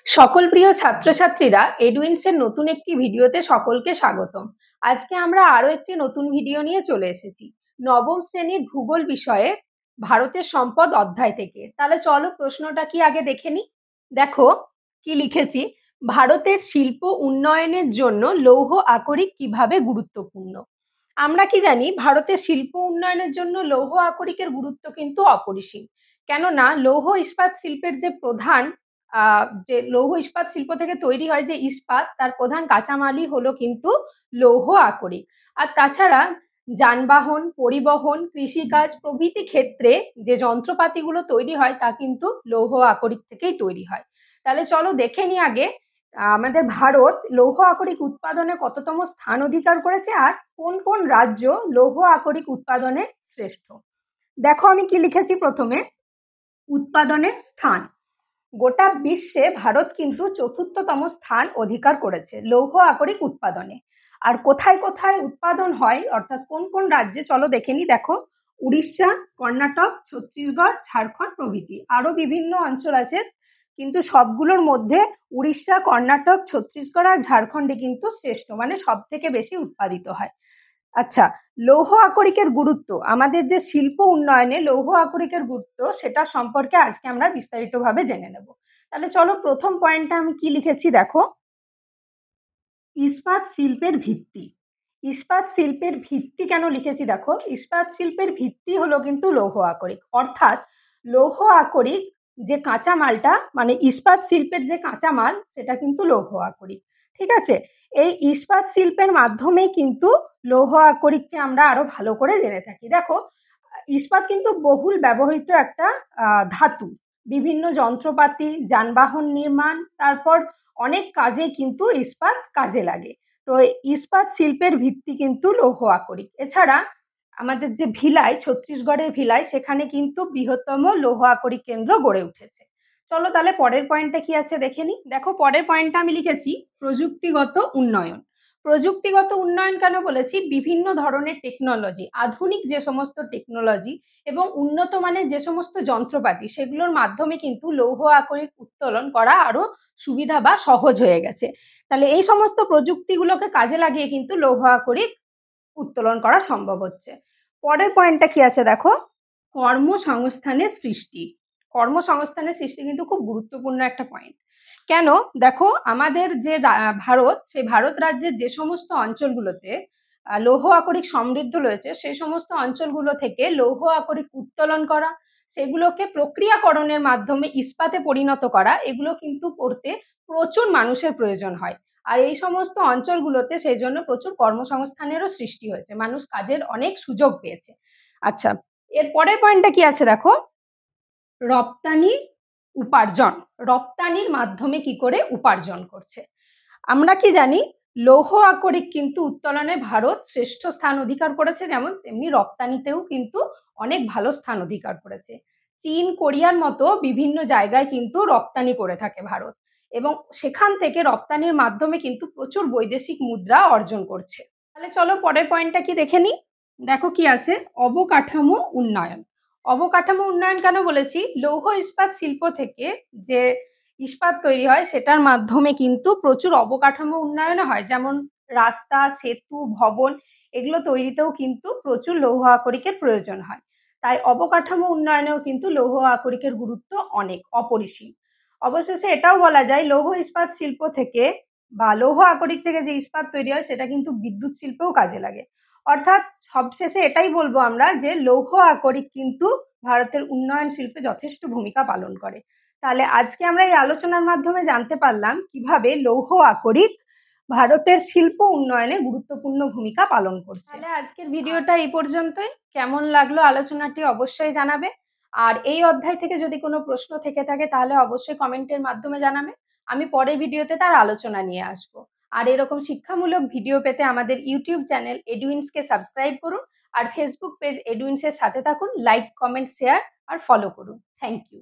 সকল প্রিয় ছাত্রছাত্রীরা এডুইন্সের নতুন একটি ভিডিওতে সকলকে স্বাগতম। আজকে আমরা আরো একটি নতুন ভিডিও নিয়ে চলে এসেছি নবম শ্রেণীর ভূগোল বিষয়ে ভারতের সম্পদ অধ্যায় থেকে। তাহলে চলো প্রশ্নটা কি আগে দেখে নি। দেখো কি লিখেছি, ভারতের শিল্প উন্নয়নের জন্য লৌহ আকরিক কিভাবে গুরুত্বপূর্ণ। আমরা কি জানি ভারতের শিল্প উন্নয়নের জন্য লৌহ আকরিকের গুরুত্ব কিন্তু অপরিসীম। কেননা লৌহ ইস্পাত শিল্পের যে প্রধান যে লৌহ ইস্পাত শিল্প থেকে তৈরি হয় যে ইস্পাত, তার প্রধান কাঁচামালই হলো কিন্তু লৌহ আকরিক। আর তাছাড়া যানবাহন, পরিবহন, কৃষিকাজ প্রভৃতি ক্ষেত্রে যে যন্ত্রপাতিগুলো তৈরি হয় তা কিন্তু লৌহ আকরিক থেকেই তৈরি হয়। তাহলে চলো দেখে নি আগে আমাদের ভারত লৌহ আকরিক উৎপাদনে কততম স্থান অধিকার করেছে আর কোন কোন রাজ্য লৌহ আকরিক উৎপাদনে শ্রেষ্ঠ। দেখো আমি কি লিখেছি, প্রথমে উৎপাদনের স্থান। গোটা বিশ্বে ভারত কিন্তু চতুর্থতম স্থান অধিকার করেছে লৌহ আকরিক উৎপাদনে। আর কোথায় কোথায় উৎপাদন হয় অর্থাৎ কোন কোন রাজ্যে, চলো দেখে নি। দেখো উড়িষ্যা, কর্ণাটক, ছত্তিশগড়, ঝাড়খণ্ড প্রভৃতি আরো বিভিন্ন অঞ্চল আছে, কিন্তু সবগুলোর মধ্যে উড়িষ্যা, কর্ণাটক, ছত্তিশগড় আর ঝাড়খণ্ডে কিন্তু শ্রেষ্ঠ, মানে সব থেকে বেশি উৎপাদিত হয়। আচ্ছা, লৌহ আকরিকের গুরুত্ব, আমাদের যে শিল্প উন্নয়নে লৌহ আকরিকের গুরুত্ব সেটা সম্পর্কে আজকে আমরা বিস্তারিতভাবে জেনে নেব। তাহলে চলো প্রথম পয়েন্টটা আমি কি লিখেছি, দেখো ইস্পাত শিল্পের ভিত্তি। ইস্পাত শিল্পের ভিত্তি কেন লিখেছি, দেখো ইস্পাত শিল্পের ভিত্তি হলো কিন্তু লৌহ আকরিক, অর্থাৎ লৌহ আকরিক যে কাঁচামালটা, মানে ইস্পাত শিল্পের যে কাঁচামাল সেটা কিন্তু লৌহ আকরিক। ঠিক আছে, এই ইস্পাত শিল্পের মাধ্যমে কিন্তু লৌহ আকরিককে আমরা আরো ভালো করে জেনে থাকি। দেখো ইস্পাত কিন্তু বহুল ব্যবহৃত একটা ধাতু, বিভিন্ন যন্ত্রপাতি, যানবাহন নির্মাণ, তারপর অনেক কাজে কিন্তু ইস্পাত কাজে লাগে। তো ইস্পাত শিল্পের ভিত্তি কিন্তু লৌহ আকরিক। এছাড়া আমাদের যে ভিলাই, ছত্তিশগড়ের ভিলাই, সেখানে কিন্তু বৃহত্তম লৌহ আকরিক কেন্দ্র গড়ে উঠেছে। চলো তাহলে পরের পয়েন্টটা কি আছে দেখে নি। দেখো পরের পয়েন্টটা আমি লিখেছি প্রযুক্তিগত উন্নয়ন। প্রযুক্তিগত উন্নয়ন কেন বলেছি, বিভিন্ন ধরনের টেকনোলজি, আধুনিক যে সমস্ত টেকনোলজি এবং উন্নত মানের যে সমস্ত যন্ত্রপাতি, সেগুলোর মাধ্যমে কিন্তু লৌহ আকরিক উত্তোলন করা আরো সুবিধা বা সহজ হয়ে গেছে। তাহলে এই সমস্ত প্রযুক্তিগুলোকে কাজে লাগিয়ে কিন্তু লৌহ আকরিক উত্তোলন করা সম্ভব হচ্ছে। পরের পয়েন্টটা কি আছে দেখো, কর্মসংস্থানের সৃষ্টি। কর্মসংস্থানের সৃষ্টি কিন্তু খুব গুরুত্বপূর্ণ একটা পয়েন্ট। কেন, দেখো আমাদের যে ভারত, সেই ভারত রাজ্যের যে সমস্ত অঞ্চলগুলোতে লৌহ আকরিক সমৃদ্ধ রয়েছে, সেই সমস্ত অঞ্চলগুলো থেকে লৌহ আকরিক উত্তোলন করা, সেগুলোকে প্রক্রিয়াকরণের মাধ্যমে ইস্পাতে পরিণত করা, এগুলো কিন্তু করতে প্রচুর মানুষের প্রয়োজন হয়। আর এই সমস্ত অঞ্চলগুলোতে সেই জন্য প্রচুর কর্মসংস্থানেরও সৃষ্টি হয়েছে, মানুষ কাজের অনেক সুযোগ পেয়েছে। আচ্ছা, এর পরের পয়েন্টটা কি আছে দেখো, রপ্তানি উপার্জন। রপ্তানির মাধ্যমে কি করে উপার্জন করছে। আমরা কি জানি লৌহ আকরিক কিন্তু উত্তোলনে ভারত শ্রেষ্ঠ স্থান অধিকার করেছে, যেমন তেমনি রপ্তানিতেও কিন্তু অনেক ভালো স্থান অধিকার করেছে। চীন, কোরিয়ার মতো বিভিন্ন জায়গায় কিন্তু রপ্তানি করে থাকে ভারত, এবং সেখান থেকে রপ্তানির মাধ্যমে কিন্তু প্রচুর বৈদেশিক মুদ্রা অর্জন করছে। তাহলে চলো পরের পয়েন্টটা কি দেখে নি। দেখো কি আছে, অবকাঠামো উন্নয়ন। অবকাঠামো উন্নয়ন কেন বলেছি, লৌহ ইস্পাত শিল্প থেকে যে ইস্পাত তৈরি হয় সেটার মাধ্যমে কিন্তু প্রচুর অবকাঠামো উন্নয়ন হয়, যেমন রাস্তা, সেতু, ভবন, এগুলো তৈরিতেও কিন্তু প্রচুর লৌহ আকরিকের প্রয়োজন হয়। তাই অবকাঠামো উন্নয়নেও কিন্তু লৌহ আকরিকের গুরুত্ব অনেক, অপরিসীম। অবশেষে এটাও বলা যায় লৌহ ইস্পাত শিল্প থেকে বা লৌহ আকরিক থেকে যে ইস্পাত তৈরি হয় সেটা কিন্তু বিদ্যুৎ শিল্পেও কাজে লাগে। অর্থাৎ সবশেষে এটাই বলবো আমরা যে লৌহ আকরিক কিন্তু ভারতের উন্নয়ন শিল্পে যথেষ্ট ভূমিকা পালন করে। তাহলে আজকে আমরা এই আলোচনার মাধ্যমে জানতে পারলাম কিভাবে লৌহ আকরিক ভারতের শিল্প উন্নয়নে গুরুত্বপূর্ণ ভূমিকা পালন করছে। তাহলে আজকের ভিডিওটা এই পর্যন্তই। কেমন লাগলো আলোচনাটি অবশ্যই জানাবে। আর এই অধ্যায় থেকে যদি কোনো প্রশ্ন থেকে থাকে তাহলে অবশ্যই কমেন্টের মাধ্যমে জানাবে, আমি পরের ভিডিওতে তার আলোচনা নিয়ে আসবো। আর এরকম শিক্ষামূলক ভিডিও পেতে আমাদের ইউটিউব চ্যানেল এডুইন্সকে সাবস্ক্রাইব করুন, আর ফেসবুক পেজ এডুইন্সের সাথে থাকুন, লাইক, কমেন্ট, শেয়ার আর ফলো করুন। Thank you.